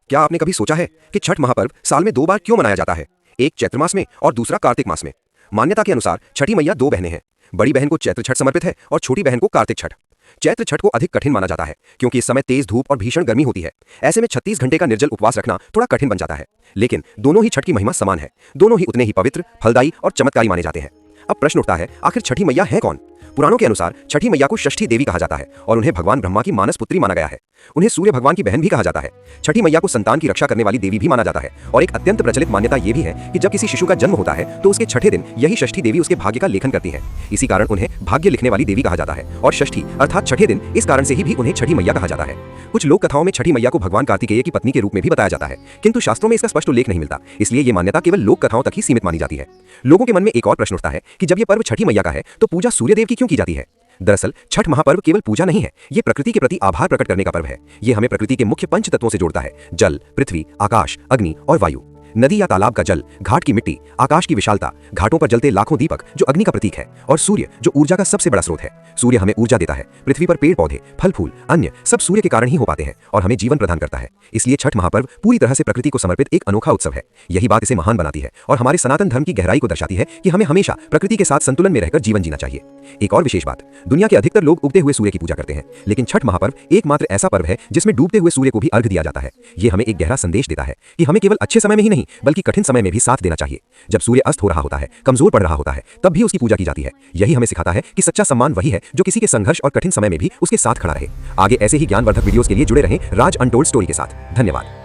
क्या आपने कभी सोचा है कि छठ महापर्व साल में 2 बार क्यों मनाया जाता है? एक चैत्र मास में और दूसरा कार्तिक मास में। मान्यता के अनुसार छठी मैया 2 बहनें हैं। बड़ी बहन को चैत्र छठ समर्पित है और छोटी बहन को कार्तिक छठ। चैत्र छठ को अधिक कठिन माना जाता है क्योंकि इस समय तेज धूप और भीषण गर्मी होती है। ऐसे में 36 घंटे का निर्जल उपवास रखना थोड़ा कठिन बन जाता है। लेकिन दोनों ही छठ की महिमा समान है। दोनों ही उतने ही पवित्र, फलदायी और चमत्कारी माने जाते हैं। अब प्रश्न उठता है, आखिर छठी मैया है कौन? पुराणों के अनुसार छठी मैया को षष्ठी देवी कहा जाता है और उन्हें भगवान ब्रह्मा की मानस पुत्री माना गया है। उन्हें सूर्य भगवान की बहन भी कहा जाता है। छठी मैया को संतान की रक्षा करने वाली देवी भी माना जाता है और एक अत्यंत प्रचलित मान्यता यह भी है कि जब किसी शिशु का जन्म होता है तो उसके छठे दिन यही षष्ठी देवी उसके भाग्य का लेखन करती है। इसी कारण उन्हें भाग्य लिखने वाली देवी कहा जाता है और षष्ठी अर्थात छठे दिन इस कारण से ही भी उन्हें छठी मैया कहा जाता है। कुछ लोक कथाओं में छठी मैया को भगवान कार्तिकेय की पत्नी के रूप में भी बताया जाता है, किंतु शास्त्रों में इसका स्पष्ट उल्लेख नहीं मिलता, इसलिए ये मान्यता केवल लोक कथाओं तक ही सीमित मानी जाती है। लोगों के मन में एक और प्रश्न उठता है कि जब ये पर्व छठी मैया का है तो पूजा सूर्यदेव की क्यों की जाती है? दरअसल छठ महापर्व केवल पूजा नहीं है, ये प्रकृति के प्रति आभार प्रकट करने का पर्व है। ये हमें प्रकृति के मुख्य पंच तत्वों से जोड़ता है: जल, पृथ्वी, आकाश, अग्नि और वायु। नदी या तालाब का जल, घाट की मिट्टी, आकाश की विशालता, घाटों पर जलते लाखों दीपक जो अग्नि का प्रतीक है, और सूर्य जो ऊर्जा का सबसे बड़ा स्रोत है। सूर्य हमें ऊर्जा देता है। पृथ्वी पर पेड़ पौधे, फल फूल, अन्य सब सूर्य के कारण ही हो पाते हैं और हमें जीवन प्रदान करता है। इसलिए छठ महापर्व पूरी तरह से प्रकृति को समर्पित एक अनोखा उत्सव है। यही बात इसे महान बनाती है और हमारे सनातन धर्म की गहराई को दर्शाती है कि हमें हमेशा प्रकृति के साथ संतुलन में रहकर जीवन जीना चाहिए। एक और विशेष बात, दुनिया के अधिकतर लोग उगते हुए सूर्य की पूजा करते हैं, लेकिन छठ महापर्व एकमात्र ऐसा पर्व है जिसमें डूबते हुए सूर्य को भी अर्घ्य दिया जाता है। ये हमें एक गहरा संदेश देता है कि हमें केवल अच्छे समय में ही नहीं बल्कि कठिन समय में भी साथ देना चाहिए। जब सूर्य अस्त हो रहा होता है, कमजोर पड़ रहा होता है, तब भी उसकी पूजा की जाती है। यही हमें सिखाता है कि सच्चा सम्मान वही है जो किसी के संघर्ष और कठिन समय में भी उसके साथ खड़ा रहे। आगे ऐसे ही ज्ञानवर्धक वीडियोस के लिए जुड़े रहें राज अनटोल्ड स्टोरी के साथ। धन्यवाद।